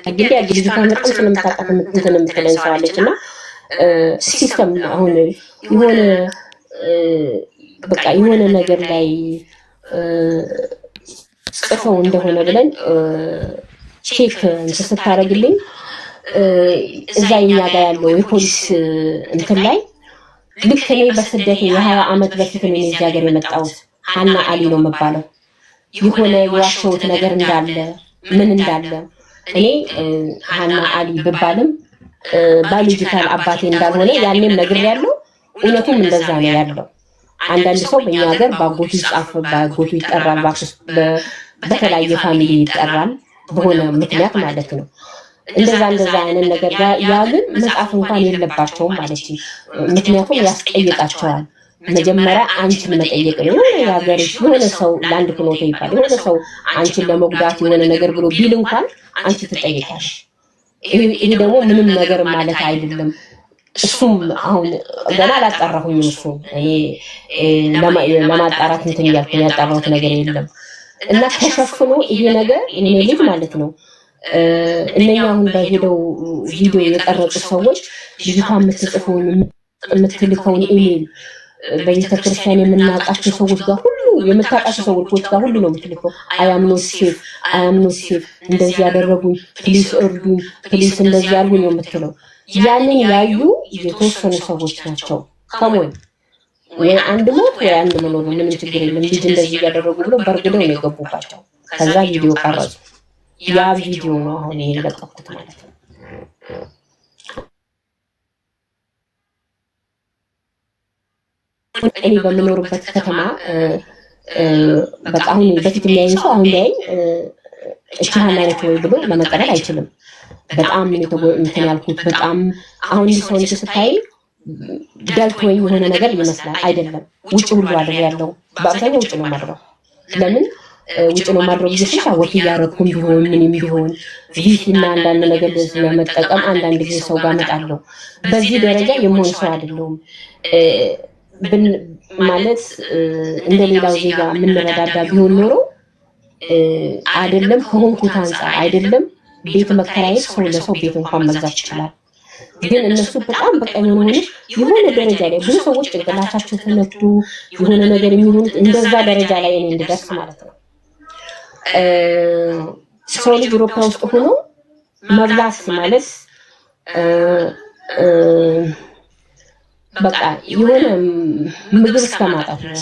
እንግዲህ ልጅቷን በጣም ስለምታውቃት እንትን የምትለኝ ሰው አለችና ሲስተም አሁን የሆነ በቃ የሆነ ነገር ላይ ጽፈው እንደሆነ ብለን ቼክ ስታረግልኝ እዛ እኛ ጋር ያለው የፖሊስ እንትን ላይ ልክ እኔ በስደት የ20 ዓመት በፊት ነው እዚህ ሀገር የመጣሁት ሀና አሊ ነው የምባለው የሆነ የዋሸሁት ነገር እንዳለ ምን እንዳለ እኔ ሀና አሊ ብባልም ባዮሎጂካል አባቴ እንዳልሆነ ያኔም ነግሬያለሁ እውነቱም እንደዛ ነው ያለው አንዳንድ ሰው በእኛ ሀገር ባጎቱ ይጻፍ ባጎቱ ይጠራል በተለያየ ፋሚሊ ይጠራል በሆነ ምክንያት ማለት ነው እንደዛ አይነት ነገር ያ ግን መጻፍ እንኳን የለባቸውም ማለት ነው ምክንያቱም ያስጠይቃቸዋል መጀመሪያ አንቺን መጠየቅ ነው ያገርሽ የሆነ ሰው ላንድ ክኖቴ ይባል የሆነ ሰው አንቺን ለመጉዳት የሆነ ነገር ብሎ ቢል እንኳን አንቺ ትጠይቃለሽ ይሄ ደግሞ ምንም ነገር ማለት አይደለም እሱም አሁን ገና አላጣራሁኝ እሱ እኔ ለማጣራት እንትን ያልኩኝ ያጣራሁት ነገር የለም እና ተሸፍኖ ይሄ ነገር እኔ ልጅ ማለት ነው እነኛ አሁን በሄደው ቪዲዮ የቀረጹ ሰዎች ልጅቷ የምትጽፈውን የምትልከውን ኢሜል በየተክርስቲያን የምናውቃቸው ሰዎች ጋር ሁሉ የምታውቃቸው ሰዎች ጋር ሁሉ ነው የምትልከው አያምኖ ሴፍ እንደዚህ ያደረጉኝ ፕሊስ እርዱኝ ፕሊስ እንደዚህ ያሉኝ ነው የምትለው ያንን ያዩ የተወሰኑ ሰዎች ናቸው ከሞይ ወይ አንድ ሞት ወይ አንድ መኖር ምንም ችግር የለም ልጅ እንደዚህ ያደረጉ ብሎ በርግደው ነው የገቡባቸው ከዛ ቪዲዮ ቀረጹ ያ ቪዲዮ ነው አሁን የለቀኩት ማለት ነው እኔ በምኖርበት ከተማ በቃ አሁን በፊት የሚያይ ሰው አሁን ላይ እቻና ነው ወይ ብሎ ለመቀበል አይችልም በጣም እንትን ያልኩት በጣም አሁን ሰው ልጅ ስታይ ዳልቶኝ የሆነ ነገር ይመስላል አይደለም ውጭ ሁሉ አድር ያለው በአብዛኛው ውጭ ነው ማድረው ለምን ውጭ ነው ማድረው ይሽሻ ወኪ ያረኩም ቢሆን ምንም ቢሆን ቪሲና አንዳንድ ነገር ለመጠቀም አንዳንድ ጊዜ ሰው ጋር መጣለው በዚህ ደረጃ የመሆን ሰው አይደለም ማለት እንደሌላው ዜጋ ምንረዳዳ ቢሆን ኖሮ አይደለም ከሆንኩት አንፃር አይደለም ቤት መከራየት ሰው ለሰው ቤት እንኳን መግዛት ይችላል ግን እነሱ በጣም በቃ የሆነ ደረጃ ላይ ብዙ ሰዎች ጭንቅላታቸው ተነክቶ የሆነ ነገር የሚሆኑት እንደዛ ደረጃ ላይ እኔ እንድደርስ ማለት ነው ሰው ልጅ አውሮፓ ውስጥ ሆኖ መብላት ማለት በቃ የሆነ ምግብ እስከማጣት ነው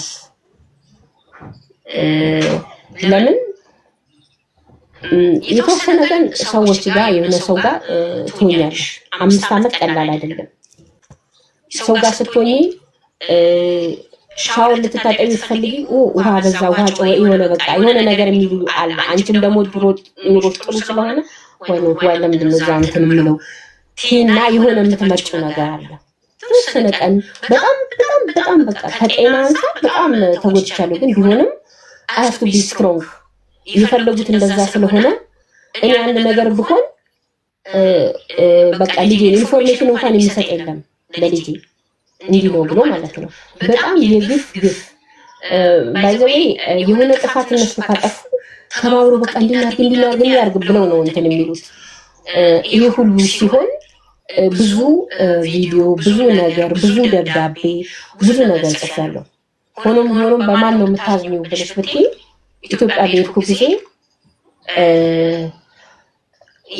ለምን የተወሰነ ቀን ሰዎች ጋር የሆነ ሰው ጋር ትሆኛለሽ 5 ዓመት ቀላል አይደለም ሰው ጋር ስትሆኚ ሻወር ልትታጠቢ ስትፈልጊ ውሃ በዛ ውሃ ጮህ የሆነ በቃ የሆነ ነገር የሚሉ አለ አንቺም ደግሞ ድሮ ኑሮሽ ጥሩ ስለሆነ ወይ ለምንድን ነው ዛን እንትን የምለው ቲና የሆነ የምትመጪው ነገር አለ ተወሰነ ቀን በጣም በቃ ከጤና አንፃር በጣም ተጎድቻለሁ ግን ቢሆንም I have to be strong ይፈልጉት እንደዛ ስለሆነ እኔ አንድ ነገር ብሆን በቃ ልጄ ኢንፎርሜሽን እንኳን የሚሰጥ የለም ለልጄ እንዲህ ነው ብሎ ማለት ነው በጣም የግፍ ባይዘይ የሆነ ጥፋት እነሱ ካጠፉ ተባብሮ በቃ እንዲናገኝ ያርግ ብለው ነው እንትን የሚሉት ይሄ ሁሉ ሲሆን ብዙ ቪዲዮ ብዙ ነገር ብዙ ደብዳቤ ብዙ ነገር ጽፌያለሁ ሆኖም በማን ነው የምታዝኙው ብለሽ ብትይ ኢትዮጵያ በሄድኩ ጊዜ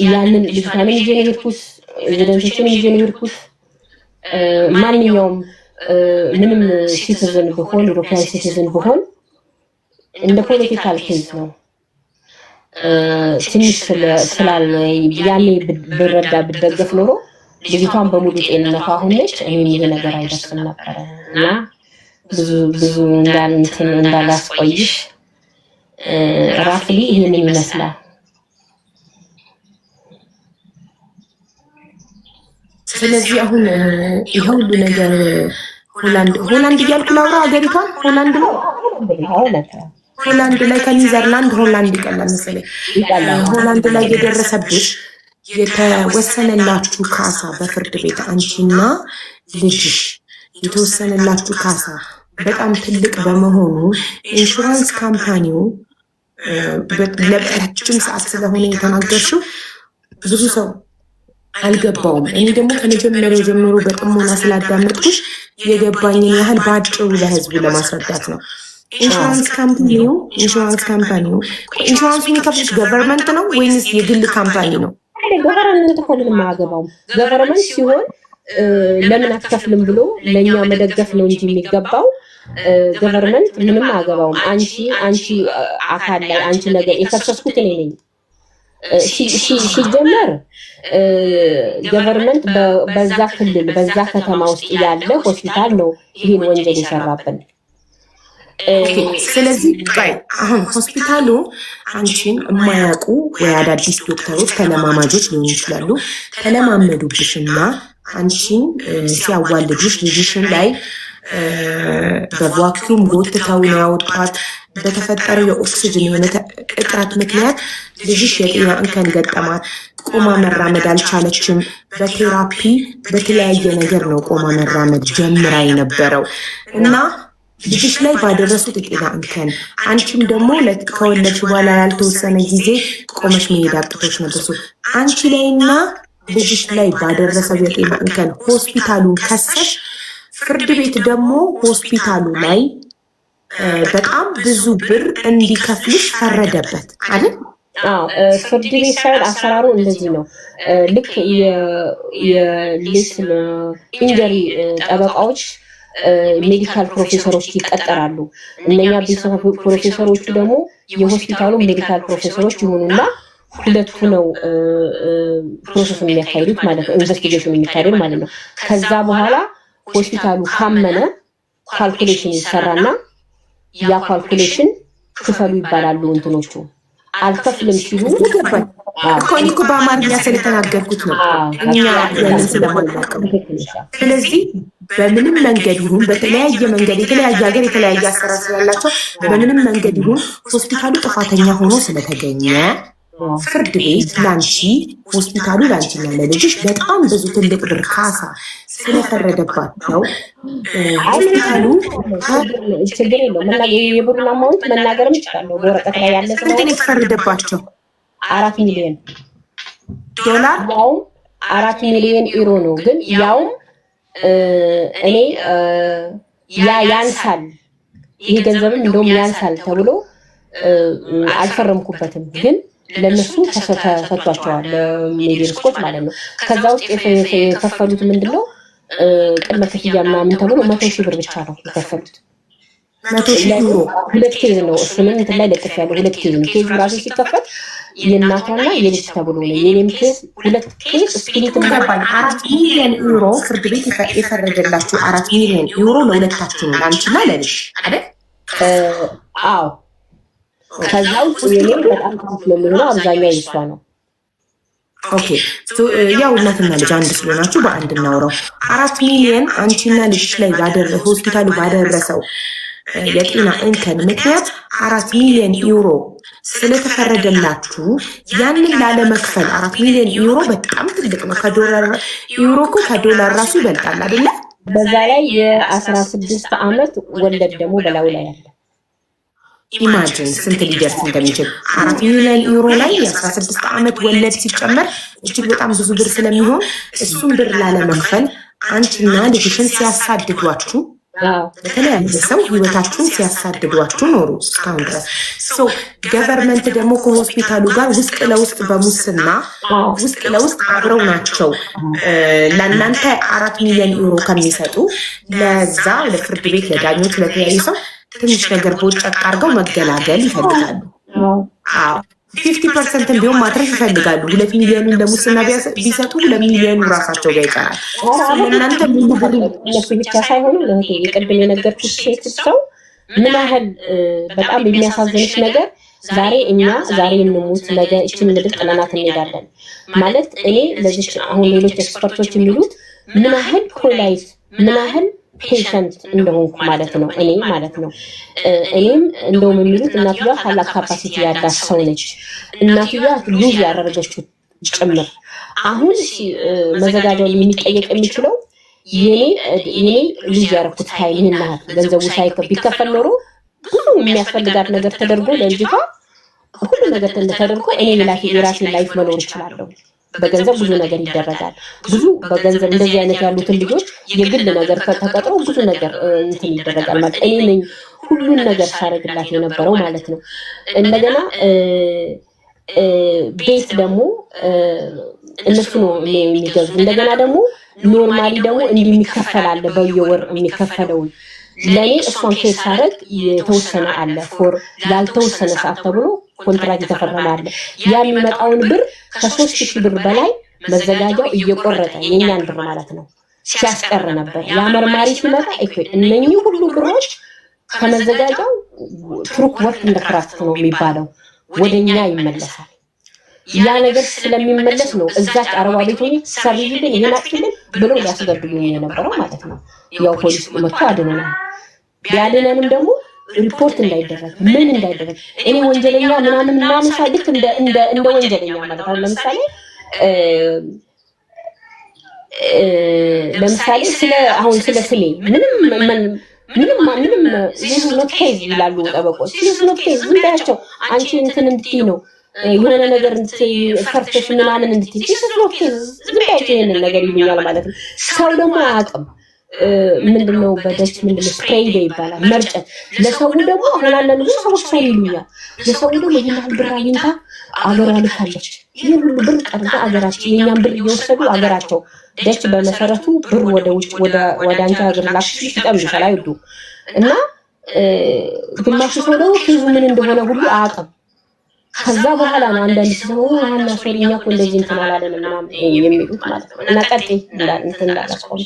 ያንን ልጅታን ይዤ ነው የሄድኩት ኤቪደንሶችን ይዤ ነው የሄድኩት ማንኛውም ምንም ሲቲዝን ቢሆን ዩሮፒያን ሲቲዝን ቢሆን እንደ ፖለቲካል ኬዝ ነው ትንሽ ስላል ያኔ ብረዳ ብደገፍ ኖሮ ልጅቷን በሙሉ ጤንነቷ አሁን ነች እኔም ይሄ ነገር አይደርስም ነበር እና ብዙ እንዳላስቆይሽ ራፍሊ ይሄንን ይመስላል ስለዚህ አሁን ይሄ ሁሉ ነገር ሆላንድ እያልኩ ላውራ ሀገሪቷን ሆላንድ ነው ሆላንድ ላይ ከኒዘርላንድ ሆላንድ ይቀላል መሰለኝ ሆላንድ ላይ የደረሰብሽ የተወሰነላችሁ ካሳ በፍርድ ቤት አንቺና ልጅሽ የተወሰነላችሁ ካሳ በጣም ትልቅ በመሆኑ ኢንሹራንስ ካምፓኒው ለረጅም ሰዓት ስለሆነ የተናገርሽው ብዙ ሰው አልገባውም። እኔ ደግሞ ከመጀመሪያው ጀምሮ በጥሞና ስላዳመጥኩሽ የገባኝን ያህል በአጭሩ ለህዝቡ ለማስረዳት ነው። ኢንሹራንስ ካምፓኒው ኢንሹራንስ የሚከፍልሽ ገቨርንመንት ነው ወይንስ የግል ካምፓኒ ነው? ገቨርንመንት እኮ ምንም አያገባውም። ገቨርንመንት ሲሆን ለምን አትከፍልም ብሎ ለእኛ መደገፍ ነው እንጂ የሚገባው ገቨርንመንት ምንም አያገባውም። አንቺ አካል ላይ አንቺ ነገር የከሰስኩት እኔ ነኝ። ሲጀመር ገቨርንመንት በዛ ክልል በዛ ከተማ ውስጥ ያለ ሆስፒታል ነው ይህን ወንጀል የሰራብን። ስለዚህ አሁን ሆስፒታሉ አንቺን የማያውቁ ወይ አዳዲስ ዶክተሮች ተለማማጆች ሊሆኑ ይችላሉ። ተለማመዱብሽና አንቺን ሲያዋልዱሽ ልጅሽን ላይ በቫኪዩም ጎትተው ነው ያወጧት። በተፈጠረው የኦክሲጅን የሆነ እጥረት ምክንያት ልጅሽ የጤና እንከን ገጠማት። ቆማ መራመድ አልቻለችም። በቴራፒ በተለያየ ነገር ነው ቆማ መራመድ ጀምራ የነበረው እና ልጅሽ ላይ ባደረሱት የጤና እንከን አንቺም ደግሞ ከወለድሽ በኋላ ያልተወሰነ ጊዜ ቆመሽ መሄድ አቅቶች ነበሱ። አንቺ ላይና ልጅሽ ላይ ባደረሰው የጤና እንከን ሆስፒታሉን ከሰሽ፣ ፍርድ ቤት ደግሞ ሆስፒታሉ ላይ በጣም ብዙ ብር እንዲከፍልሽ ፈረደበት አይደል? ፍርድ ቤት ሳይሆን አሰራሩ እንደዚህ ነው። ልክ የሌስን ኢንጀሪ ጠበቃዎች ሜዲካል ፕሮፌሰሮች ይቀጠራሉ። እነኛ ፕሮፌሰሮቹ ደግሞ የሆስፒታሉ ሜዲካል ፕሮፌሰሮች ይሆኑና ሁለቱ ነው ፕሮሰሱን የሚያካሂዱት ማለት ነው፣ ኢንቨስቲጌሽን የሚካሄድ ማለት ነው። ከዛ በኋላ ሆስፒታሉ ካመነ ካልኩሌሽን ይሰራና ያ ካልኩሌሽን ክፈሉ ይባላሉ። እንትኖቹ አልከፍልም ሲሉ እኮ በአማርኛ ስለተናገርኩት ነው እኛ ያንን ስለማናውቀው። ስለዚህ በምንም መንገድ ይሁን በተለያየ መንገድ የተለያየ ሀገር የተለያየ አሰራር ስላላቸው በምንም መንገድ ይሁን ሆስፒታሉ ጥፋተኛ ሆኖ ስለተገኘ ፍርድ ቤት ላንቺ ሆስፒታሉ ላንቺና ለልጅሽ በጣም ብዙ ትልቅ ብር ካሳ ስለፈረደባቸው ሆስፒታሉ ችግር የለውም የብሩን አማውንት መናገርም ይችላለሁ። በወረቀት ላይ ያለ ስንት ነው የተፈረደባቸው? 4 ሚሊዮን ዶላር ያውም 4 ሚሊዮን ዩሮ ነው። ግን ያውም እኔ ያንሳል ይሄ ገንዘብም እንደውም ያንሳል ተብሎ አልፈረምኩበትም። ግን ለነሱ ተሰጥቷቸዋል ለሜዲርስኮች ማለት ነው። ከዛ ውስጥ የከፈሉት ምንድነው ቅድመ ክፍያ ምናምን ተብሎ 100,000 ብር ብቻ ነው የከፈሉት። 100,000 ዩሮ 2 ኬዝ ነው። እሱንም እንትን ላይ ለጥፍ ያለው 2 ኬዝ ነው። ኬዝ ራሱ ሲከፈት የእናቷና የልጅ ተብሎ ነው። የኔም ኬዝ 2 ኬዝ ስፕሊት ገባል። 4 ሚሊዮን ዩሮ ፍርድ ቤት የፈረደላችሁ 4 ሚሊዮን ዩሮ ለሁለታችሁ ነው፣ ለአንቺና ለልጅ አይደል? አዎ። ከዛው የኔም በጣም ትንሽ ነው የሚሆነው፣ አብዛኛው ይሷ ነው። ኦኬ ያው እናትና ልጅ አንድ ስለሆናችሁ በአንድ እናውራው። 4 ሚሊዮን አንቺና ልጅሽ ላይ ሆስፒታሉ ባደረሰው የጤና እንከን ምክንያት 4 ሚሊዮን ዩሮ ስለተፈረደላችሁ ያንን ላለመክፈል 4 ሚሊዮን ዩሮ በጣም ትልቅ ነው። ከዶላር ዩሮ እኮ ከዶላር ራሱ ይበልጣል አይደለ? በዛ ላይ የ16 ዓመት ወለድ ደግሞ በላዩ ላይ አለ። ኢማጂን ስንት ሊደርስ እንደሚችል 4 ሚሊዮን ዩሮ ላይ የ16 ዓመት ወለድ ሲጨመር እጅግ በጣም ብዙ ብር ስለሚሆን እሱን ብር ላለመክፈል አንቺና ልጅሽን ሲያሳድዷችሁ በተለያየ ሰው ህይወታችሁን ሲያሳድዷችሁ ኖሩ እስካሁን ድረስ። ገቨርንመንት ደግሞ ከሆስፒታሉ ጋር ውስጥ ለውስጥ በሙስና ውስጥ ለውስጥ አብረው ናቸው ለእናንተ 4 ሚሊዮን ዩሮ ከሚሰጡ ለዛ ለፍርድ ቤት ለዳኞች ለተለያዩ ሰው ትንሽ ነገር ቦጨቅ አድርገው መገላገል ይፈልጋሉ። 50% እንዲሁም ማትረፍ ይፈልጋሉ። 2 ሚሊዮኑን ለሙስና ቢሰጡ 2 ሚሊዮኑ ራሳቸው ጋር ይቀራል። ለእናንተ ሙሉ ብር እነሱ ብቻ ሳይሆኑ የቅድም የነገርኩት ሴት ሰው ምን ያህል በጣም የሚያሳዝንሽ ነገር ዛሬ እንሙት ነገ እችን ምድር ጥለናት እንሄዳለን ማለት እኔ ለዚች አሁን ሌሎች ኤክስፐርቶች የሚሉት ምን ያህል ፖላይት ምን ያህል ፔሸንት እንደሆንኩ ማለት ነው። እኔ ማለት ነው እኔም እንደውም የሚሉት እናትየዋ ታላቅ ካፓሲቲ ያላት ሰው ነች። እናትየዋ ሉዝ ያደረገችው ጭምር አሁን መዘጋጃው የሚጠየቅ የሚችለው የኔ ሉዝ ያደረኩት ኃይል ይህን ያህል ገንዘቡ ቢከፈል ኖሮ ሁሉ የሚያስፈልጋት ነገር ተደርጎ ለልጅቷ ሁሉ ነገር ተደርጎ እኔ የራሴ ላይፍ መኖር እችላለሁ። በገንዘብ ብዙ ነገር ይደረጋል። ብዙ በገንዘብ እንደዚህ አይነት ያሉትን ልጆች የግል ነገር ከተቀጥረው ብዙ ነገር እንትን ይደረጋል ማለት እኔ ነኝ ሁሉን ነገር ሳረግላት የነበረው ማለት ነው። እንደገና ቤት ደግሞ እነሱ ነው የሚገዙ። እንደገና ደግሞ ኖርማሊ ደግሞ እንደሚከፈል አለ በየወር የሚከፈለው ለኔ እሷን ኬስ ሳረግ የተወሰነ አለ ፎር ላልተወሰነ ሰዓት ተብሎ ኮንትራክት የተፈረመ አለ። ያ የሚመጣውን ብር ከ3000 ብር በላይ መዘጋጃው እየቆረጠ የኛን ብር ማለት ነው ሲያስቀር ነበር። ያ መርማሪ ሲመጣ እነኚህ ሁሉ ብሮች ከመዘጋጃው ትሩክ ወርክ እንደ ክራፍት ነው የሚባለው ወደኛ ይመለሳል። ያ ነገር ስለሚመለስ ነው እዛች አረባ ቤት ሆኜ ሰርይልን ይናችልን ብለው ሊያስገድሉኝ የነበረው ማለት ነው። ያው ፖሊስ መጥቶ አድነናል። ቢያድነንም ደግሞ ሪፖርት እንዳይደረግ ምን እንዳይደረግ እኔ ወንጀለኛ ምናምን ሳይልክ እንደ ወንጀለኛ ማለት ነው። ለምሳሌ ስለ ስሜ ምንም ኖት ኬዝ ይላሉ ጠበቆች። ኖት ኬዝ ዝም በያቸው አንቺ እንትን እንድትይ ነው የሆነ ነገር እንድትይ ፈርተሽ ምናምን እንድትይ ኖት ኬዝ ዝም በያቸው ይሄንን ነገር ይሉኛል ማለት ነው። ሰው ደግሞ አያውቅም ምንድነው በደች ምንድነው ስፕሬይ ይባላል መርጨት። ለሰው ደግሞ አሁን ብዙ ሰዎች ሰው ይሉኛል። ለሰው ደግሞ ይሄን ብር አግኝታ አገሯ ልካለች። ይሄን ሁሉ ብር ቀርታ አገራችን የኛን ብር እየወሰዱ አገራቸው ደች በመሰረቱ ብር ወደ ውጭ ወደ አንቺ ሀገር ላክሽ ይጠምሻል አይዱ እና ግማሹ ሰው ደግሞ ኬዙ ምን እንደሆነ ሁሉ አያውቅም። ከዛ በኋላ ነው አንዳንድ ሰው አሁን ሶሪኛ እኮ እንደዚህ እንትን አላለንም ምናምን የሚሉት ማለት ነው። እና ቀጤ እንትን እንዳላስቆም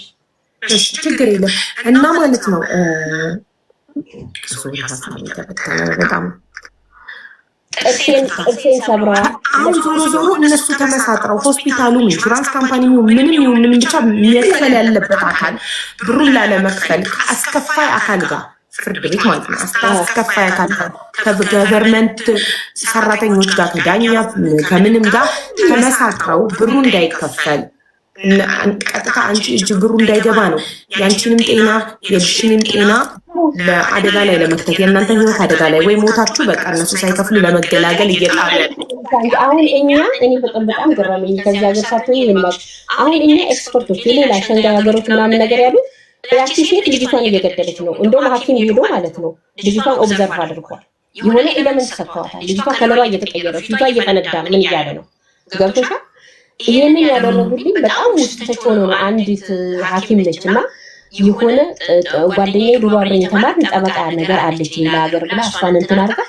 ችግር የለም እና ማለት ነው በጣም ጥርሴን ሰብረዋል። አሁን ዞሮ እነሱ ተመሳጥረው ሆስፒታሉ ኢንሹራንስ ካምፓኒው ምንም ብቻ መክፈል ያለበት አካል ብሩን ላለመክፈል አስከፋይ አካል ጋር ፍርድ ቤት ማለት ነው አስከፋይ አካል ጋር ከገቨርንመንት ሰራተኞች ጋር ከዳኛ ከምንም ጋር ተመሳጥረው ብሩ እንዳይከፈል ቀጥታ አንቺ እጅ ብሩ እንዳይገባ ነው ያንቺንም ጤና የልጅሽንም ጤና ለአደጋ ላይ ለመክተት የእናንተ ህይወት አደጋ ላይ ወይ ሞታችሁ በቃ እነሱ ሳይከፍሉ ለመገላገል እየጣሩ አሁን እኔ በጣም ገረመኝ። ከዚህ ሀገር ሳትሆኝ ይልማል አሁን እኛ ኤክስፐርቶች የሌላ ሸንጋይ ሀገሮች ምናምን ነገር ያሉት ያቺ ሴት ልጅቷን እየገደለች ነው። እንደውም ሐኪም ሄዶ ማለት ነው ልጅቷን ኦብዘርቭ አድርጓል። የሆነ ኤለመንት ሰጥተዋታል። ልጅቷ ከለሯ እየተቀየረች ልጅቷ እየፈነዳ ምን እያለ ነው ገብቶሻል? ይሄንን ያደረጉልኝ በጣም ውስጥተች ሆኖ ነው። አንዲት ሐኪም ነች እና የሆነ ጓደኛዬ ዱባብረኝ ተማርን ጠበቃ ነገር አለች ሌላ ሀገር ብላ እሷን እንትን አድርጋ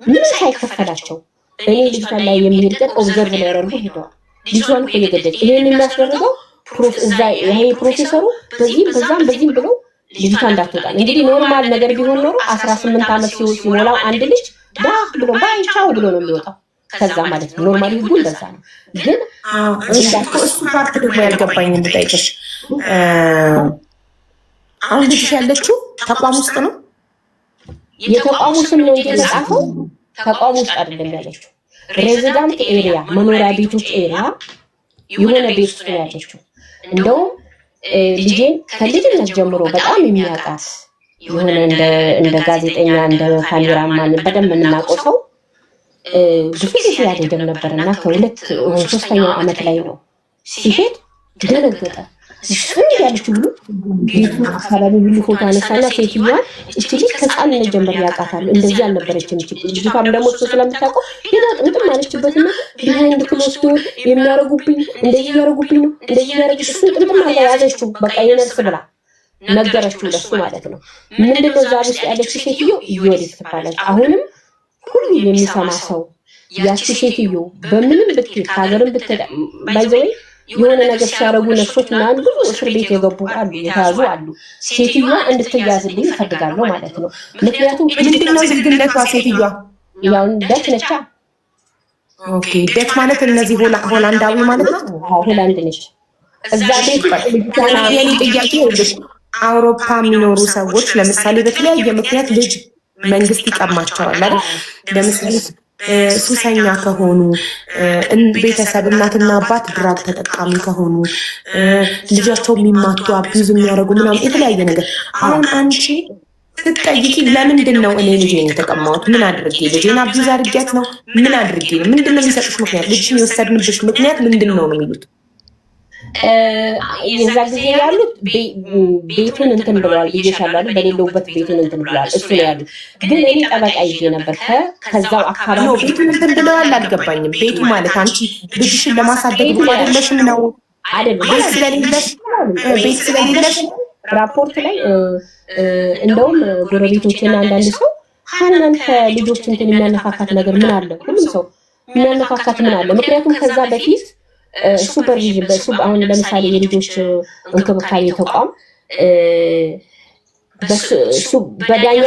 ምን ሳይከፈላቸው እኔ ልጅቷን ላይ የሚሄድ ቀን ኦብዘርቭ ላይ ያደርጉ ሄደዋል። ልጅቷን እኮ እየገደለች ይሄን የሚያስደርገው ይሄ ፕሮፌሰሩ በዚህም ብሎ ልጅቷ እንዳትወጣ እንግዲህ ኖርማል ነገር ቢሆን ኖሮ 18 ዓመት ሲሞላው አንድ ልጅ ዳህ ብሎ ባይ ቻው ብሎ ነው የሚወጣው። ከዛ ማለት ነው ኖርማሊ ህጉ እንደዛ ነው። ግን እሱ ፓርት ደግሞ ያልገባኝ እንድጠይቅሽ አሁን ልጅ ያለችው ተቋም ውስጥ ነው። የተቋሙ ስም ነው የተጻፈው። ተቋም ውስጥ አይደለም ያለችው። ሬዚዳንት ኤሪያ መኖሪያ ቤቶች ኤሪያ የሆነ ቤት ውስጥ ነው ያለችው። እንደውም ልጄን ከልጅነት ጀምሮ በጣም የሚያውቃት የሆነ እንደ ጋዜጠኛ እንደ ካሜራማን በደንብ የምናውቀው ሰው ብዙ ጊዜ ያልሄደም ነበርና ከ2-3ኛው ዓመት ላይ ነው ሲሄድ ደነገጠ። እሱን ያለችው ሁሉ ቤቱ አካባቢ ሁሉ ፎቶ አነሳና ሴትዮዋን እቺ ልጅ ከህፃንነት ጀምሮ ያውቃታል። እንደዚህ አልነበረችም እቺ ልጅቷም ደግሞ እሱ ስለምታውቀው ሄዳ ጥምጥም አለችበትና ቢሃይንድ ክሎዝ ዶር የሚያረጉብኝ እንደዚህ ያረጉብኝ ነው እንደዚህ ያረጉ እሱ ጥምጥም አለ ያዘችው በቃ የነርስ ብላ ነገረችው ለሱ ማለት ነው። ምንድነው እዛ ውስጥ ያለች ሴትዮ ይወልድ ትባላለች። አሁንም ሁሉ የሚሰማ ሰው ያቺ ሴትዮ በምንም ብትሄድ ከሀገርም ብትሄድ ባይዘው የሆነ ነገር ሲያረጉ ነፍሶች ምናምን ብዙ እስር ቤት የገቡ አሉ፣ የተያዙ አሉ። ሴትዮዋ እንድትያዝልኝ እፈልጋለሁ ማለት ነው። ምክንያቱም ምንድነው ዜግነቷ ሴትዮዋ? ያው ደች ነች። ኦኬ ደች ማለት እነዚህ ሆላንዳዊ ማለት ነው። ሆላንድ ነች። እዛ ቤት የኔ ጥያቄ ይኸውልሽ አውሮፓ የሚኖሩ ሰዎች ለምሳሌ በተለያየ ምክንያት ልጅ መንግስት ይቀማቸዋል አይደል? ለምሳሌ ሱሰኛ ከሆኑ ቤተሰብ እናትና አባት ድራግ ተጠቃሚ ከሆኑ ልጃቸው የሚማቱ አቢዩዝ የሚያደርጉ ምናምን የተለያየ ነገር አሁን አንቺ ስትጠይቂ ለምንድን ነው እኔ ልጄን የተቀማሁት? ምን አድርጌ ልጄን አቢዝ አድርጊያት ነው? ምን አድርጌ ነው? ምንድን ነው የሚሰጡሽ ምክንያት? ልጅሽን የወሰድንብሽ ምክንያት ምንድን ነው የሚሉት? የዛ ጊዜ ያሉት ቤቱን እንትን ብለዋል ብዬሻለሁ፣ በሌለውበት ቤቱን እንትን ብለዋል። እሱ ነው ያሉት። ግን እኔ ጠበቃ ይዤ ነበር ከዛው አካባቢ። ቤቱን እንትን ብለዋል አልገባኝም። ቤቱ ማለት አንቺ ልጅሽን ለማሳደግ ብሎ አይደለሽም ነው አይደለም? ቤት ስለሌለሽ ራፖርት ላይ እንደውም ጎረቤቶችና አንዳንድ ሰው ሀናን ከልጆች እንትን የሚያነካካት ነገር ምን አለ? ሁሉም ሰው የሚያነካካት ምን አለ? ምክንያቱም ከዛ በፊት ሱፐርቪዥን አሁን ለምሳሌ የልጆች እንክብካቤ ተቋም በዳኛ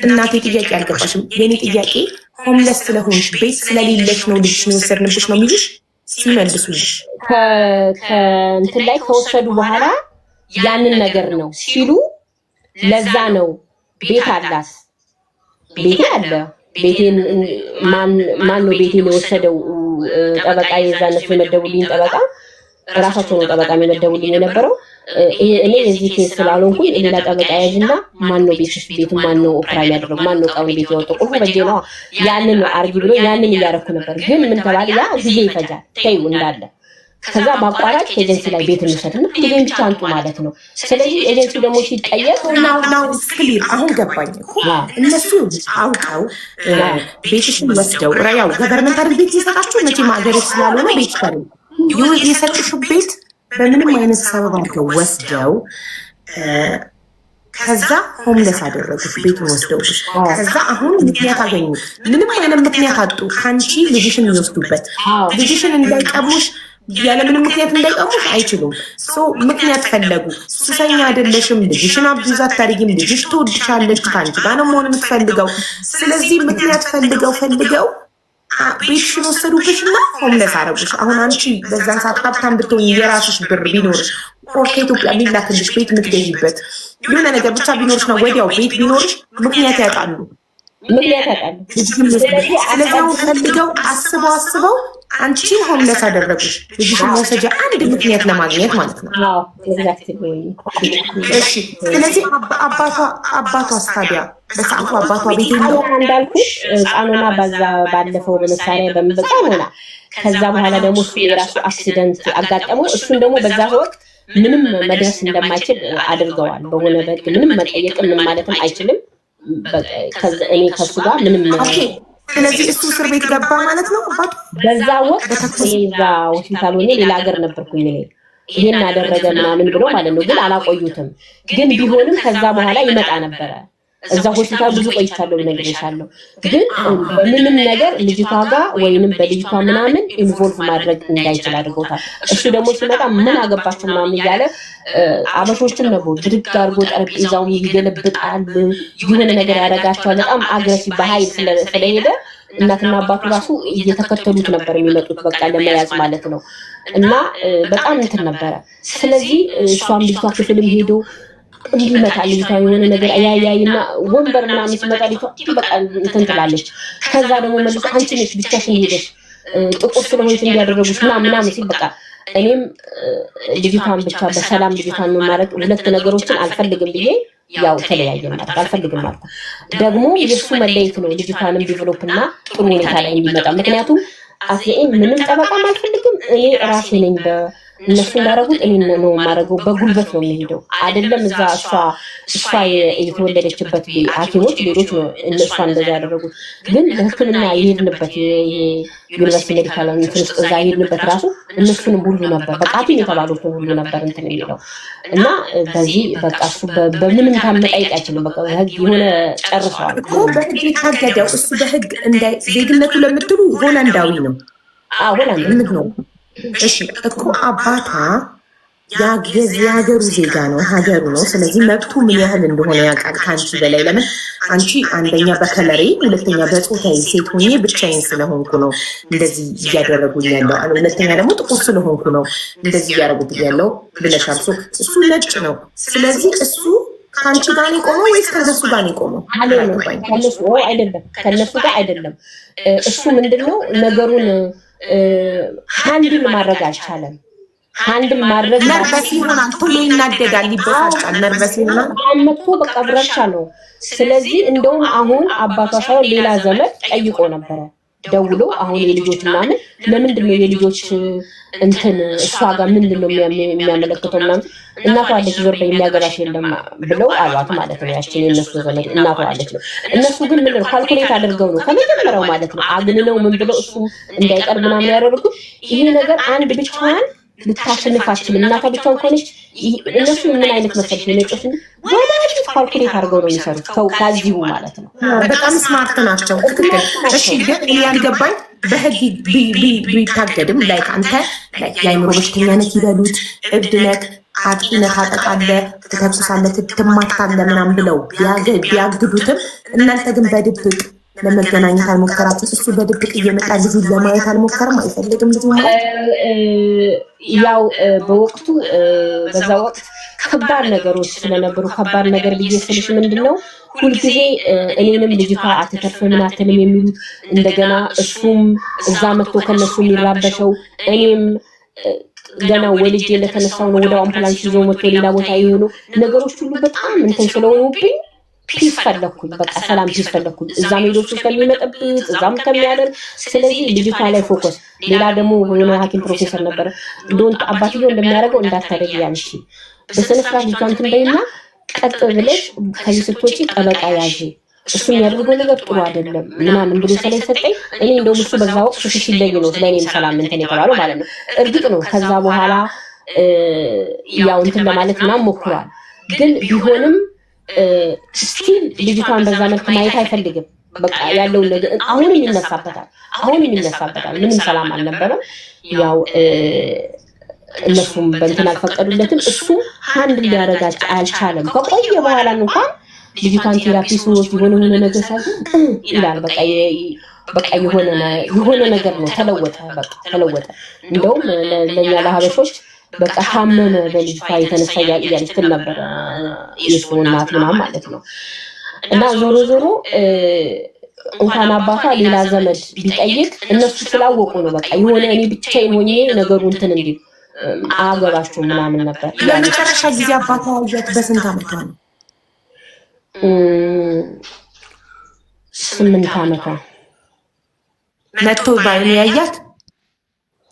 እናቴ ጥያቄ አልገባሽም። የኔ ጥያቄ ሆምለስ ስለሆንሽ ቤት ስለሌለሽ ነው ልጅሽን የወሰድንብሽ ነው የሚሉሽ ሲመልሱልሽ ከእንትን ላይ ከወሰዱ በኋላ ያንን ነገር ነው ሲሉ፣ ለዛ ነው ቤት አላት ቤቴ አለ ቤቴን ማን ነው ቤቴን የወሰደው? ጠበቃ የዛነት የመደቡልኝ ጠበቃ ራሳቸው ነው ጠበቃ የመደቡልኝ የነበረው። እኔ የዚህ ኬስ ስላልሆንኩኝ ሌላ ጠበቃ ያዥና ማን ነው ቤት ማን ነው ኦፕራም ያደረገው? ማን ነው እቃውን ቤት ያወጣው? ቁልፉ በጄ ነው። ያንን አርጊ ብሎ ያንን እያደረኩ ነበር። ግን ምን ተባለ? ያ ጊዜ ይፈጃል ተይው እንዳለ። ከዛ በአቋራጭ ኤጀንሲ ላይ ቤት እንውሰድና ልጄን ብቻ አንጡ ማለት ነው። ስለዚህ ኤጀንሲ ደግሞ ሲጠየቅ ናው ክሊር አሁን ገባኝ። እነሱ አውቀው ቤትሽን ወስደው ያው ገቨርንመንት አይደል ቤት ይሰጣችሁ መቼም ሀገር ስላልሆነ ቤት ይሰሩ የሰጡሽው ቤት በምንም አይነት ሰበብ አድርገው ወስደው ከዛ ሆምለስ አደረጉሽ። ቤቱን ወስደውሽ ከዛ አሁን ምክንያት አገኙ። ምንም አይነት ምክንያት አጡ ከአንቺ ልጅሽን የሚወስዱበት። ልጅሽን እንዳይቀሙሽ ያለምንም ምክንያት እንዳይቀሙሽ አይችሉም። ምክንያት ፈለጉ። ሱሰኛ አይደለሽም፣ ልጅሽን አብዙ አታድርጊም፣ ልጅሽ ትወድሻለች፣ ከአንቺ ጋር ነው መሆን የምትፈልገው። ስለዚህ ምክንያት ፈልገው ቤትሽን ወሰዱብሽና ሆምለስ አረጉሽ። አሁን አንቺ በዛን ሰዓት ሀብታም ብትሆኝ የራስሽ ብር ቢኖርሽ ከኢትዮጵያ የሚላክልሽ ቤት የምትገዢበት የሆነ ነገር ብቻ ቢኖርሽ ነው ወዲያው ቤት ቢኖርሽ ምክንያት ያጣሉ። ስለዚህ አሁን ፈልገው አስበው አንቺን ሆምለስ አደረጉሽ። ልጅሽን መውሰጃ አንድ ምክንያት ለማግኘት ማለት ነው። እሺ ስለዚህ አባቷ ታዲያ በሰዓቱ አባቷ ቤት እንዳልኩሽ ቃኖና ባለፈው በመሳሪያ በመበቃኖና ከዛ በኋላ ደግሞ እሱ የራሱ አክሲደንት አጋጠመው። እሱን ደግሞ በዛ ወቅት ምንም መድረስ እንደማይችል አድርገዋል። በሆነ በህግ ምንም መጠየቅም ምን ማለትም አይችልም። እኔ ከሱ ጋር ምንም ስለዚህ እሱ እስር ቤት ገባ ማለት ነው። አባቱ በዛ ወቅት እዛ ሆስፒታል ሆኜ ሌላ ሀገር ነበርኩኝ እኔ። ይሄን አደረገ ምናምን ብሎ ማለት ነው። ግን አላቆዩትም። ግን ቢሆንም ከዛ በኋላ ይመጣ ነበረ። እዛ ሆስፒታል ብዙ ቆይቻለሁ ነግሬሻለሁ። ግን በምንም ነገር ልጅቷ ጋር ወይንም በልጅቷ ምናምን ኢንቮልቭ ማድረግ እንዳይችል አድርገውታል። እሱ ደግሞ ሲመጣ ምን አገባቸው ምናምን እያለ አበሾችን ነው ብድግ አድርጎ ጠረጴዛውን ይገለብጣል፣ የሆነ ነገር ያደርጋቸዋል። በጣም አግሬሲቭ በኃይል ስለሄደ እናትና አባቱ ራሱ እየተከተሉት ነበር የሚመጡት በቃ ለመያዝ ማለት ነው። እና በጣም እንትን ነበረ። ስለዚህ እሷም ልጅቷ ክፍልም ሄዶ እንዲመታ ልጅቷ የሆነ ነገር ያያይና ወንበር ምናምን ሲመጣ ልጅቷ በቃ እንትን ትላለች። ከዛ ደግሞ መልሶ አንቺ ነሽ ብቻሽን ሄደሽ ጥቁር ስለሆንሽ እንዲያደረጉሽ ምናምን ሲል በቃ እኔም ልጅቷን ብቻ በሰላም ልጅቷን ነው ማድረግ ሁለት ነገሮችን አልፈልግም ብዬ ያው ተለያየን ማለት አልፈልግም አልኩ። ደግሞ የእሱ መለየት ነው ልጅቷንም ዲቨሎፕና ጥሩ ሁኔታ ላይ እንዲመጣ። ምክንያቱም አትሌም ምንም ጠበቃም አልፈልግም እኔ ራሴ ነኝ እነሱ እንዳደረጉት እኔ ነው የማደርገው። በጉልበት ነው የሚሄደው አይደለም። እዛ እሷ የተወለደችበት ሐኪሞች ሌሎች ነው እነሷ እንደዛ ያደረጉት። ግን ለሕክምና የሄድንበት ዩኒቨርሲቲ ሜዲካል እንትን ውስጥ እዛ የሄድንበት ራሱ እነሱንም ሁሉ ነበር በቃ ሐኪም የተባሉትን ሁሉ ነበር እንትን የሚለው እና በዚህ በቃ እሱ በምንም ታመጣይቅ አይችልም። በቃ ህግ የሆነ ጨርሰዋል እኮ በህግ የታገደው እሱ በህግ ዜግነቱ ለምትሉ ሆላንዳዊ ነው። ሆላንድ ነው። እሺ እኮ አባቷ የሀገሩ ዜጋ ነው፣ ሀገሩ ነው። ስለዚህ መብቱ ምን ያህል እንደሆነ ያውቃል ከአንቺ በላይ። ለምን አንቺ አንደኛ በከለሬ፣ ሁለተኛ በጾታዬ ሴት ሆኜ ብቻዬን ስለሆንኩ ነው እንደዚህ እያደረጉኝ ያለው፣ ሁለተኛ ደግሞ ጥቁር ስለሆንኩ ነው እንደዚህ እያደረጉብኝ ያለው ብለሻል። እሱ ነጭ ነው። ስለዚህ እሱ ከአንቺ ጋር ነው የቆመው ወይስ ከነሱ ጋር ነው የቆመው? አይደለም፣ ከነሱ ጋር አይደለም። እሱ ምንድነው ነገሩን ሃንድል ማድረግ አልቻለም። ሃንድል ማድረግ ነርቨስ ይሆናል፣ ቶሎ ይናደዳል፣ ይበሳጫል፣ ነርቨስ ይሆናል። መጥቶ በቃ ብረሻ ነው። ስለዚህ እንደውም አሁን አባቷ ሳይሆን ሌላ ዘመድ ጠይቆ ነበረ ደውሎ አሁን የልጆች ምናምን ለምንድን ነው የልጆች እንትን እሷ ጋር ምንድን ነው የሚያመለክተው ምናምን እናቷ አለች ዞር በይ የሚያገባሽ የለም ብለው አሏት ማለት ነው። ያችን የእነሱ ዘመድ እናቷ አለች ነው። እነሱ ግን ምን ነው ካልኩሌት አድርገው ነው ከመጀመሪያው ማለት ነው አግንነው ምን ብለው እሱ እንዳይቀር ምናምን ያደረጉት። ይሄ ነገር አንድ ብቻዋን ልታሸንፍ አትችልም። እናቷ ብቻዋን ከሆነች እነሱ ምን አይነት መሰለሽ ነጮች ወላጅ ካልኩሌት አድርገው ነው የሚሰሩት ከዚሁ ማለት ነው። በጣም ስማርት ናቸው። ትክክል። እሺ ግን ያልገባኝ በህግ ቢታገድም ላይክ አንተ የአይምሮ በሽተኛ ነህ ይበሉት፣ እብድ ነህ፣ አጥቂ ነህ፣ ታጠቃለህ፣ ትተኩሳለህ፣ ትማታለህ ምናምን ብለው ቢያግዱትም እናንተ ግን በድብቅ ለመገናኘት አልሞከራችሁ? እሱ በድብቅ እየመጣ ልጁን ለማየት አልሞከርም? አይፈልግም ልጁ ማለት ያው በወቅቱ በዛ ወቅት ከባድ ነገሮች ስለነበሩ ከባድ ነገር ብዬ ስልሽ ምንድነው ሁልጊዜ እኔንም ልጅቷ አትተርፍም አትልም የሚሉት እንደገና እሱም እዛ መጥቶ ከነሱ የሚራበሸው እኔም ገና ወልጄ ለተነሳው ነው ወደ አምቡላንስ ይዞ መጥቶ ሌላ ቦታ የሆኑ ነገሮች ሁሉ በጣም እንትን ስለሆኑብኝ ፒስ ፈለኩኝ። በቃ ሰላም ፒስ ፈለኩኝ። እዛም ሄዶቹ ከሚመጠብጥ እዛም ከሚያደርግ ስለዚህ ልጅቷ ላይ ፎከስ። ሌላ ደግሞ የሆነ ሐኪም ፕሮፌሰር ነበረ ዶንት አባትየው እንደሚያደርገው እንዳታደርጊ ያንቺ በስነ ስርዓት ልጇን እንትን በይና ቀጥ ብለሽ ከዚህ ስትወጪ ጠበቃ ያዢ እሱ የሚያደርገው ነገር ጥሩ አይደለም ምናምን ብሎ ስለሰጠኝ እኔ እንደውም እሱ በዛ ወቅት ሲለይ ነው ስለኔም ሰላም እንትን የተባለው ማለት ነው። እርግጥ ነው ከዛ በኋላ ያው እንትን ለማለት ምናምን ሞክሯል። ግን ቢሆንም ስቲል ልጅቷን በዛ መልክ ማየት አይፈልግም። በቃ ያለውን ነገር አሁንም ይነሳበታል። ምንም ሰላም አልነበረም። ያው እነሱም በእንትን አልፈቀዱለትም። እሱ አንድ ሊያደርጋቸው አልቻለም። ከቆየ በኋላ እንኳን ልጅቷን ቴራፒ ሲወስድ የሆነ ነገር ሳይሆን ይላል በቃ የሆነ ነገር ነው ተለወጠ። እንደውም ለኛ ለሀበሾች በቃ ታመመ በልጅቷ የተነሳ እያለች ትል ነበረ የእሱ እናት ምናምን ማለት ነው። እና ዞሮ እንኳን አባቷ ሌላ ዘመድ ቢጠይቅ እነሱ ስላወቁ ነው በቃ የሆነ እኔ ብቻዬን ሆኜ ነገሩ እንትን እንዲል አገባችሁ ምናምን ነበር። ለመጨረሻ ጊዜ አባቷ ያያት በስንት ዓመቷ ነው? 8 ዓመቷ መጥቶ ባይኑ ያያት?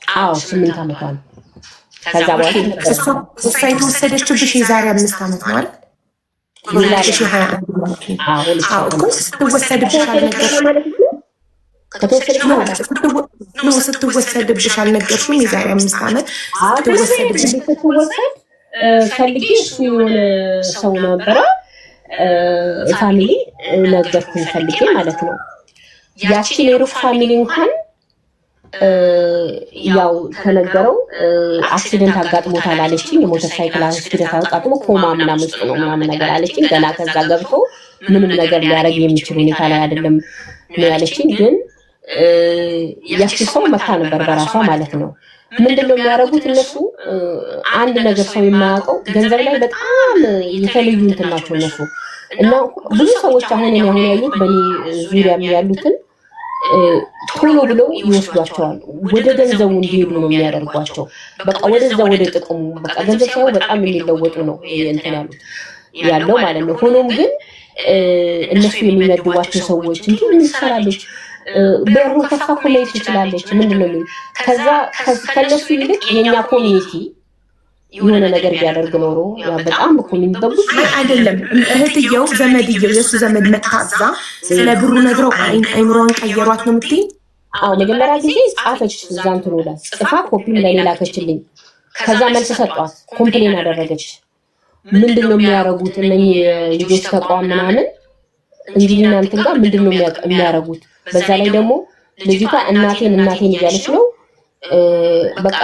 አዎ 8 ዓመቷ ነው። ከዛ በኋላ እሷ የተወሰደችብሽ የዛሬ 5 ዓመት ነው አይደል? ስትወሰድብሽ አልነገርሽም? የዛሬ 5 ዓመት ስትወሰድ ፈልጌ እሱ የሆነ ሰው ነበረ ፋሚሊ ነገርኩኝ ፈልጌ ማለት ነው። ያቺን የሩፍ ፋሚሊ እንኳን ያው ተነገረው አክሲደንት አጋጥሞታል አለችኝ። የሞተር ሳይክል አክሲደንት አጋጥሞ ኮማ ምናምን ውስጥ ነው ምናምን ነገር አለችኝ። ገና ከዛ ገብቶ ምንም ነገር ሊያደርግ የሚችል ሁኔታ ላይ አይደለም ነው ያለችኝ። ግን ያቺ ሰው መታ ነበር በራሷ ማለት ነው። ምንድነው የሚያደርጉት እነሱ? አንድ ነገር ሰው የማያውቀው ገንዘብ ላይ በጣም የተለዩ እንትን ናቸው እነሱ። እና ብዙ ሰዎች አሁን ያዩት በእኔ ዙሪያ ያሉትን ቶሎ ብለው ይወስዷቸዋል። ወደ ገንዘቡ እንዲሄዱ ነው የሚያደርጓቸው። በቃ ወደዛ ወደ ጥቅሙ በቃ ገንዘብ ሳይሆን በጣም የሚለወጡ ነው እንትን ያለው ማለት ነው። ሆኖም ግን እነሱ የሚመድቧቸው ሰዎች እንዲህ ምን ትሰራለች በሩ ከፋ እኮ ላይ ትችላለች ምንድነው የሚል ከዛ ከነሱ ይልቅ የኛ ኮሚኒቲ የሆነ ነገር ቢያደርግ ኖሮ በጣም እኮ የሚበቡት አይደለም። እህትየው ዘመድየው የእሱ ዘመድ መታዛ ስለ ብሩ ነግረው አይምሮዋን ቀየሯት ነው የምትይኝ? አዎ መጀመሪያ ጊዜ ጻፈች እዛ እንትኑ ላይ ጽፋ ኮፒም ለኔ ላከችልኝ። ከዛ መልስ ሰጧት። ኮምፕሌን አደረገች። ምንድነው የሚያደርጉት እነኚህ ልጆች ተቋም ምናምን እንጂ እናንተ ጋር ምንድነው የሚያደርጉት? በዛ ላይ ደግሞ ልጅቷ እናቴን እያለች ነው። በቃ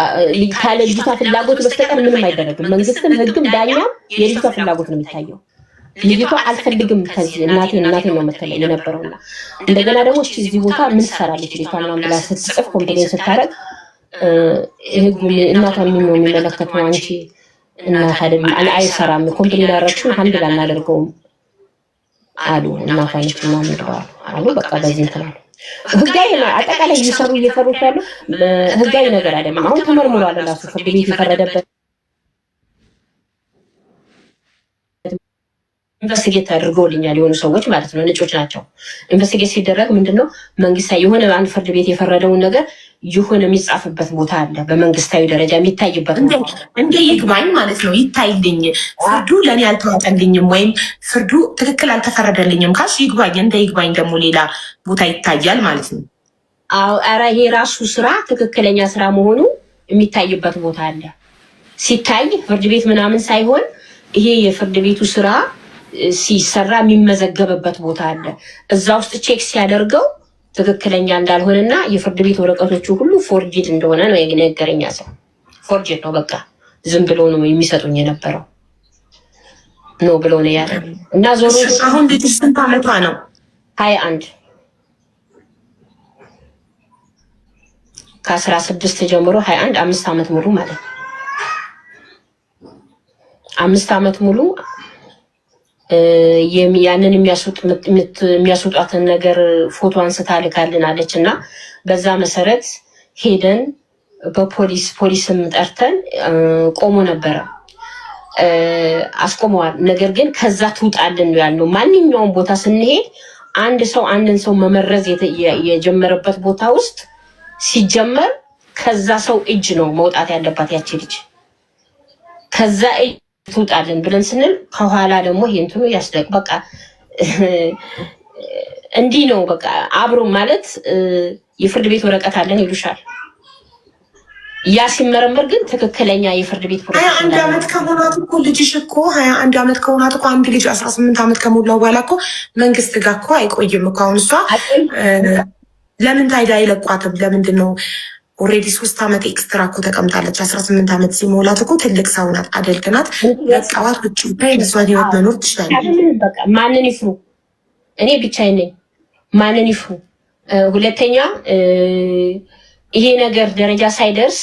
ካለ ልጅቷ ፍላጎት በስተቀር ምንም አይደረግም። መንግስትም ህግም ዳኛም የልጅቷ ፍላጎት ነው የሚታየው። ልጅቷ አልፈልግም ከዚህ እናቴን ነው መተለኝ የነበረውና እንደገና ደግሞ እዚህ ቦታ ምን ትሰራለች ልጅቷ ምናምን ብላ ስትጽፍ ኮምፕሌን ስታረግ ህጉ እናቷን ምን ነው የሚመለከተው? አንቺ እናት አይደለም አይሰራም። ኮምፕሌን አደረግሽው ሃንድል አናደርገውም አሉ። እናቷን ምናምን ብለዋል አሉ። በቃ በዚህ እንትን አሉ። ህጋዊ ነው። አጠቃላይ እየሰሩት ያለው ህጋዊ ነገር አይደለም። አሁን ተመርምሯል ራሱ ፍርድ ቤት የፈረደበት ኢንቨስቲጌት አድርገውልኛል የሆኑ ሰዎች ማለት ነው፣ ነጮች ናቸው። ኢንቨስቲጌት ሲደረግ ምንድነው መንግስታዊ የሆነ አንድ ፍርድ ቤት የፈረደውን ነገር ይሁን የሚጻፍበት ቦታ አለ፣ በመንግስታዊ ደረጃ የሚታይበት እንደ ይግባኝ ማለት ነው። ይታይልኝ ፍርዱ ለእኔ አልተዋጠልኝም ወይም ፍርዱ ትክክል አልተፈረደልኝም ካሽ ይግባኝ፣ እንደ ይግባኝ ደግሞ ሌላ ቦታ ይታያል ማለት ነው። አዎ፣ ኧረ ይሄ ራሱ ስራ ትክክለኛ ስራ መሆኑ የሚታይበት ቦታ አለ። ሲታይ ፍርድ ቤት ምናምን ሳይሆን ይሄ የፍርድ ቤቱ ስራ ሲሰራ የሚመዘገብበት ቦታ አለ። እዛ ውስጥ ቼክ ሲያደርገው ትክክለኛ እንዳልሆነና የፍርድ ቤት ወረቀቶቹ ሁሉ ፎርጅድ እንደሆነ ነው የነገረኛ ሰው። ፎርጅድ ነው በቃ ዝም ብሎ ነው የሚሰጡኝ የነበረው ነው ብሎ ነው ያለ። እና ዞሮ አሁን ልጅ ስንት ዓመቷ ነው? 21 ከ16 ጀምሮ 21 5 ዓመት ሙሉ ማለት ነው። 5 ዓመት ሙሉ ያንን የሚያስወጣትን ነገር ፎቶ አንስታ ልካልናለች እና በዛ መሰረት ሄደን ፖሊስም ጠርተን ቆሞ ነበረ፣ አስቆመዋል። ነገር ግን ከዛ ትውጣልን ነው ያልነው። ማንኛውም ቦታ ስንሄድ አንድን ሰው መመረዝ የጀመረበት ቦታ ውስጥ ሲጀመር ከዛ ሰው እጅ ነው መውጣት ያለባት ያቺ ልጅ። ከዛ እጅ ትውጣልን ብለን ስንል ከኋላ ደግሞ ይሄንቱ ያስደቅ በቃ እንዲህ ነው በቃ አብሮ ማለት የፍርድ ቤት ወረቀት አለን ይሉሻል። ያ ሲመረመር ግን ትክክለኛ የፍርድ ቤት ፕሮሰስ 21 ዓመት ከሆናት እኮ ልጅሽ እኮ 21 ዓመት ከሆናት እኮ አንድ ልጅ 18 ዓመት ከሞላው በኋላ እኮ መንግስት ጋር እኮ አይቆይም እኮ። አሁን እሷ ለምን ታይዳ አይለቋትም? ለምንድን ነው ኦልሬዲ 3 ዓመት ኤክስትራ እኮ ተቀምጣለች። 18 ዓመት ሲሞላት እኮ ትልቅ ሰው ናት፣ አደልት ናት። በቃዋት ውጭ በሷን ህይወት መኖር ትችላለች። ማንን ይፍሩ? እኔ ብቻዬን ነኝ። ማንን ይፍሩ? ሁለተኛ ይሄ ነገር ደረጃ ሳይደርስ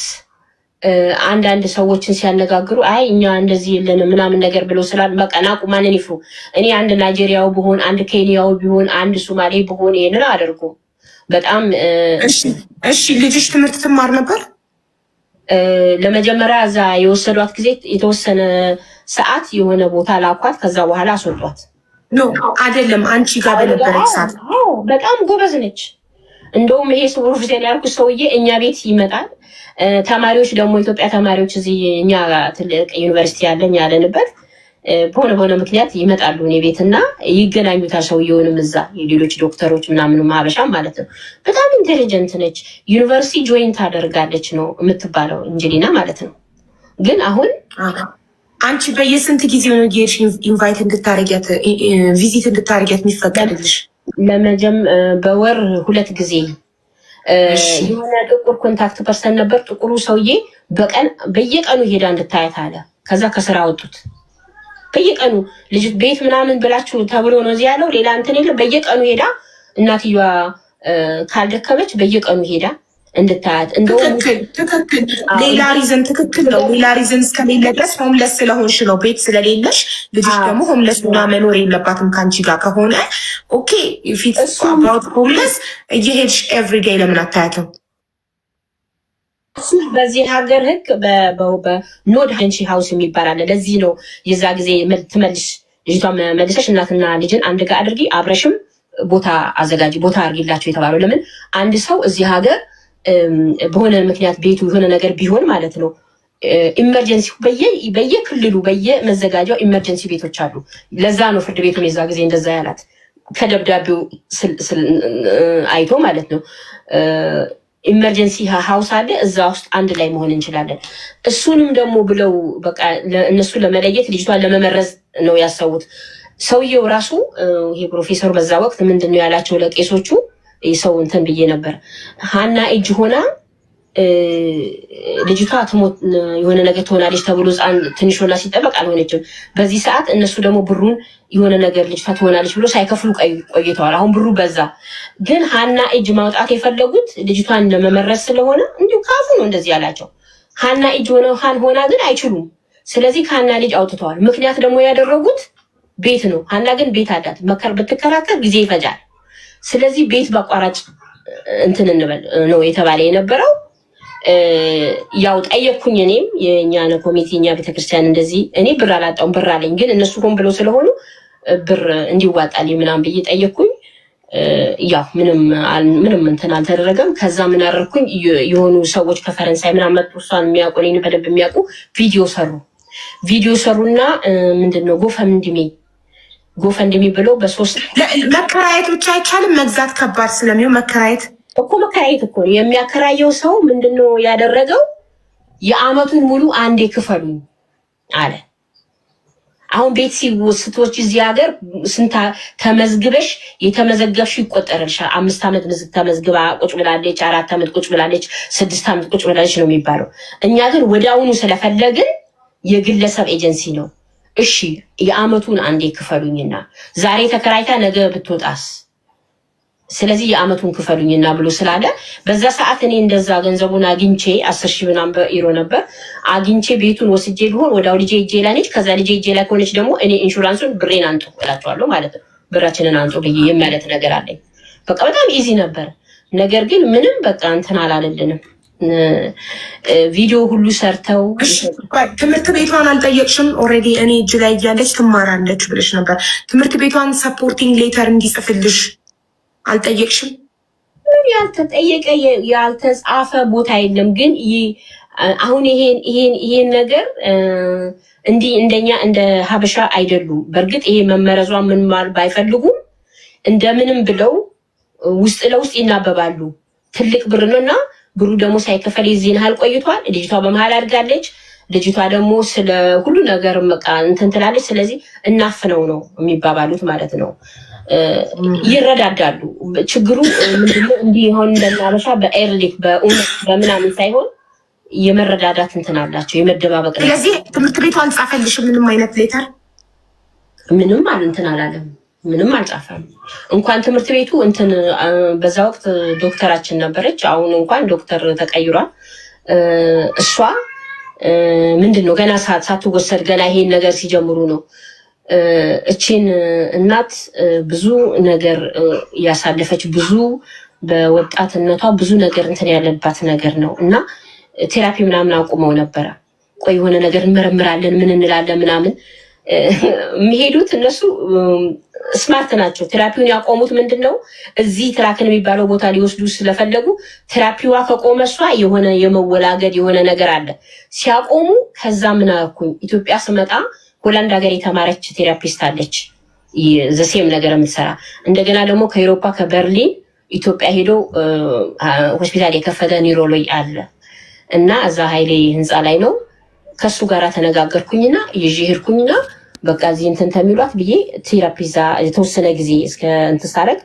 አንዳንድ ሰዎችን ሲያነጋግሩ አይ እኛ እንደዚህ የለንም ምናምን ነገር ብለው ስላል በቃ ናቁ። ማንን ይፍሩ? እኔ አንድ ናይጄሪያው ብሆን፣ አንድ ኬንያው ቢሆን፣ አንድ ሶማሌ ብሆን ይሄንን አደርጉ በጣም እሺ። ልጅሽ ትምህርት ትማር ነበር? ለመጀመሪያ እዛ የወሰዷት ጊዜ የተወሰነ ሰዓት የሆነ ቦታ ላኳት። ከዛ በኋላ አስወጧት። ኖ አይደለም፣ አንቺ ጋር በነበረች ሰዓት በጣም ጎበዝ ነች። እንደውም ይሄ ፕሮፌሰር ያልኩት ሰውዬ እኛ ቤት ይመጣል። ተማሪዎች ደግሞ ኢትዮጵያ ተማሪዎች እዚህ እኛ ትልቅ ዩኒቨርሲቲ ያለኝ ያለንበት በሆነ ምክንያት ይመጣሉ እኔ ቤትና ይገናኙታል። ሰውየውንም እዛ የሌሎች ዶክተሮች ምናምን ማበሻ ማለት ነው። በጣም ኢንቴሊጀንት ነች። ዩኒቨርሲቲ ጆይን ታደርጋለች ነው የምትባለው እንጅሊና ማለት ነው። ግን አሁን አንቺ በየስንት ጊዜ ነው ጌሽ ኢንቫይት እንድታረጊያት ቪዚት እንድታረጊያት የሚፈቀድልሽ? በወር 2 ጊዜ። የሆነ ጥቁር ኮንታክት ፐርሰን ነበር። ጥቁሩ ሰውዬ በየቀኑ ሄዳ እንድታያት አለ። ከዛ ከስራ አወጡት። በየቀኑ ልጅ ቤት ምናምን ብላችሁ ተብሎ ነው እዚህ ያለው። ሌላ እንትን የለም። በየቀኑ ሄዳ እናትየዋ ካልደከመች በየቀኑ ሄዳ እንድታያት። ትክክል። ሌላ ሪዝን ትክክል ነው። ሌላ ሪዝን እስከሌለ ድረስ ሆምለስ ስለሆንሽ ነው፣ ቤት ስለሌለሽ። ልጅሽ ደግሞ ሆምለስ ሆና መኖር የለባትም ከአንቺ ጋር ከሆነ ኦኬ። ፊት አባውት ሆምለስ እየሄድሽ ኤቭሪዴይ ለምን አታያትም? በዚህ ሀገር ህግ በኖድ ሀንሺ ሀውስ የሚባል አለ። ለዚህ ነው የዛ ጊዜ ትመልሽ ልጅቷ መልሰሽ እናትና ልጅን አንድ ጋር አድርጊ፣ አብረሽም ቦታ አዘጋጂ፣ ቦታ አድርጊላቸው የተባለው። ለምን አንድ ሰው እዚህ ሀገር በሆነ ምክንያት ቤቱ የሆነ ነገር ቢሆን ማለት ነው ኢመርጀንሲ በየክልሉ በየመዘጋጃው ኢመርጀንሲ ቤቶች አሉ። ለዛ ነው ፍርድ ቤቱን የዛ ጊዜ እንደዛ ያላት ከደብዳቤው አይቶ ማለት ነው። ኢመርጀንሲ ሀውስ አለ፣ እዛ ውስጥ አንድ ላይ መሆን እንችላለን። እሱንም ደግሞ ብለው በቃ እነሱ ለመለየት ልጅቷን ለመመረዝ ነው ያሰቡት። ሰውየው ራሱ ይሄ ፕሮፌሰሩ በዛ ወቅት ምንድን ነው ያላቸው ለቄሶቹ ሰው እንትን ብዬ ነበር። ሀና እጅ ሆና ልጅቷ ትሞት የሆነ ነገር ትሆናለች ተብሎ ትንሽ ሆና ሲጠበቅ አልሆነችም። በዚህ ሰዓት እነሱ ደግሞ ብሩን የሆነ ነገር ልጅቷ ትሆናለች ብሎ ሳይከፍሉ ቆይተዋል። አሁን ብሩ በዛ። ግን ሀና እጅ ማውጣት የፈለጉት ልጅቷን ለመመረዝ ስለሆነ እንዲሁ ካፉ ነው እንደዚህ ያላቸው። ሀና እጅ ሆና ግን አይችሉም። ስለዚህ ከሀና ልጅ አውጥተዋል። ምክንያት ደግሞ ያደረጉት ቤት ነው። ሀና ግን ቤት አላት። ብትከራከር ጊዜ ይፈጃል። ስለዚህ ቤት በአቋራጭ እንትን እንበል ነው የተባለ የነበረው። ያው ጠየቅኩኝ። እኔም የኛ ኮሚቴ እኛ ቤተክርስቲያን እንደዚህ እኔ ብር አላጣውም፣ ብር አለኝ፣ ግን እነሱ ሆን ብለው ስለሆኑ ብር እንዲዋጣልኝ ምናምን ብዬ ጠየቅኩኝ። ያው ምንም እንትን አልተደረገም። ከዛ ምን አደረኩኝ? የሆኑ ሰዎች ከፈረንሳይ ምናምን መጡ፣ እሷን የሚያውቁ እኔን በደንብ የሚያውቁ ቪዲዮ ሰሩና ምንድነው ጎፈንድሚ ብለው በሶስት መከራየት ብቻ አይቻልም፣ መግዛት ከባድ ስለሚሆን መከራየት እኮ የሚያከራየው ሰው ምንድነው ያደረገው? የአመቱን ሙሉ አንዴ ክፈሉኝ አለ። አሁን ቤት ስትወጪ እዚህ ሀገር ስንት ተመዝግበሽ የተመዘገብሽ ይቆጠርልሻል። 5 ዓመት ተመዝግባ ቁጭ ብላለች፣ 4 ዓመት ቁጭ ብላለች፣ 6 ዓመት ቁጭ ብላለች ነው የሚባለው። እኛ ግን ወዲያውኑ ስለፈለግን የግለሰብ ኤጀንሲ ነው። እሺ የአመቱን አንዴ ክፈሉኝና ዛሬ ተከራይታ ነገ ብትወጣስ? ስለዚህ የአመቱን ክፈሉኝና ብሎ ስላለ በዛ ሰዓት እኔ እንደዛ ገንዘቡን አግኝቼ 10,000 ምናምን በኢሮ ነበር አግኝቼ ቤቱን ወስጄ ቢሆን ወዳው ልጄ እጄ ላይ ነች። ከዛ ልጄ እጄ ላይ ከሆነች ደግሞ እኔ ኢንሹራንሱን ብሬን አንጡ እላቸዋለሁ ማለት ነው። ብራችንን አንጡ ብዬ የማለት ነገር አለኝ። በቃ በጣም ኢዚ ነበር። ነገር ግን ምንም በቃ እንትን አላለልንም። ቪዲዮ ሁሉ ሰርተው ትምህርት ቤቷን አልጠየቅሽም? ኦልሬዲ እኔ እጅ ላይ እያለች ትማራለች ብለሽ ነበር። ትምህርት ቤቷን ሰፖርቲንግ ሌተር እንዲጽፍልሽ አልጠየቅሽም? ያልተጠየቀ ያልተጻፈ ቦታ የለም። ግን አሁን ይሄን ነገር እንዲህ እንደኛ እንደ ሀበሻ አይደሉም። በእርግጥ ይሄ መመረዟ ምን ማል ባይፈልጉም እንደምንም ብለው ውስጥ ለውስጥ ይናበባሉ። ትልቅ ብር ነውና ብሩ ደግሞ ሳይከፈል ይዚን ሀል ቆይቷል። ልጅቷ በመሃል አድጋለች። ልጅቷ ደግሞ ስለ ሁሉ ነገር መቃ እንትን ትላለች። ስለዚህ እናፍነው ነው የሚባባሉት ማለት ነው። ይረዳዳሉ። ችግሩ ምንድነው? እንዲህ ሆን እንደናበሻ በኤርሊክ በእውነት በምናምን ሳይሆን የመረዳዳት እንትን አላቸው፣ የመደባበቅ ነው። ስለዚህ ትምህርት ቤቱ አልጻፈልሽ ምንም አይነት ሌተር? ምንም እንትን አላለም፣ ምንም አልጻፈም። እንኳን ትምህርት ቤቱ እንትን በዛ ወቅት ዶክተራችን ነበረች። አሁን እንኳን ዶክተር ተቀይሯል። እሷ ምንድነው ገና ሳትወሰድ ገና ይሄን ነገር ሲጀምሩ ነው እቺን እናት ብዙ ነገር ያሳለፈች ብዙ በወጣትነቷ ብዙ ነገር እንትን ያለባት ነገር ነው እና ቴራፒ ምናምን አቁመው ነበረ። ቆይ የሆነ ነገር እንመረምራለን ምን እንላለን ምናምን የሚሄዱት እነሱ ስማርት ናቸው። ቴራፒውን ያቆሙት ምንድነው እዚህ ትራክን የሚባለው ቦታ ሊወስዱ ስለፈለጉ ቴራፒዋ ከቆመ እሷ የሆነ የመወላገድ የሆነ ነገር አለ ሲያቆሙ። ከዛ ምን አልኩኝ ኢትዮጵያ ስመጣ ሆላንድ ሀገር የተማረች ቴራፒስት አለች ዘሴም ነገር የምትሰራ። እንደገና ደግሞ ከአውሮፓ ከበርሊን ኢትዮጵያ ሄዶ ሆስፒታል የከፈተ ኒውሮሎጂ አለ እና እዛ ኃይሌ ህንፃ ላይ ነው። ከሱ ጋር ተነጋገርኩኝና ይዤ ሄድኩኝና በቃ እዚህ እንትን ተሚሏት ብዬ ቴራፒዛ የተወሰነ ጊዜ እስከ እንትን ሳረግ